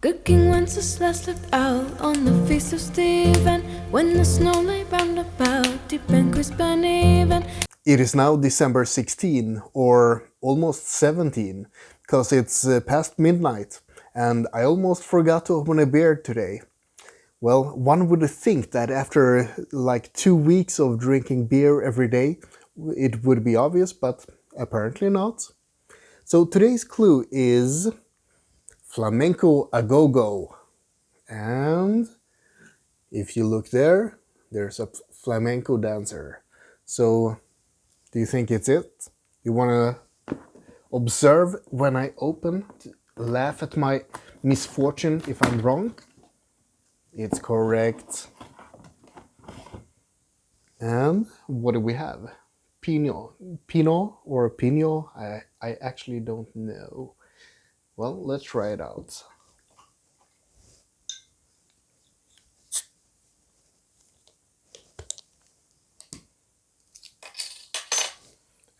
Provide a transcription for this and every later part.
Good King Wenceslas looked out on the feast of Stephen, when the snow lay round about, deep and crisp and even. It is now December 16, or almost 17, because it's past midnight, and I almost forgot to open a beer today. Well, one would think that after like 2 weeks of drinking beer every day, it would be obvious, but apparently not. So today's clue is Flamenco a Go-Go. And if you look there, there's a flamenco dancer. So, do you think it's it? You wanna observe when I open, laugh at my misfortune if I'm wrong? It's correct. And what do we have? Pino or Pino? I actually don't know. Well, let's try it out.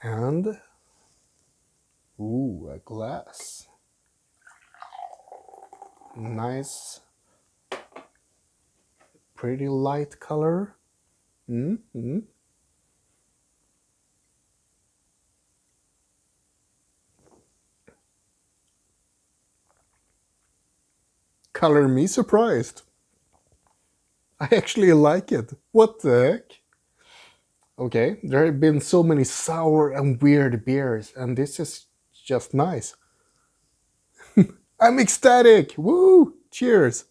And, ooh, a glass. Nice, pretty light color. Color me surprised. I actually like it. What the heck? Okay, there have been so many sour and weird beers, and this is just nice. I'm ecstatic! Woo! Cheers!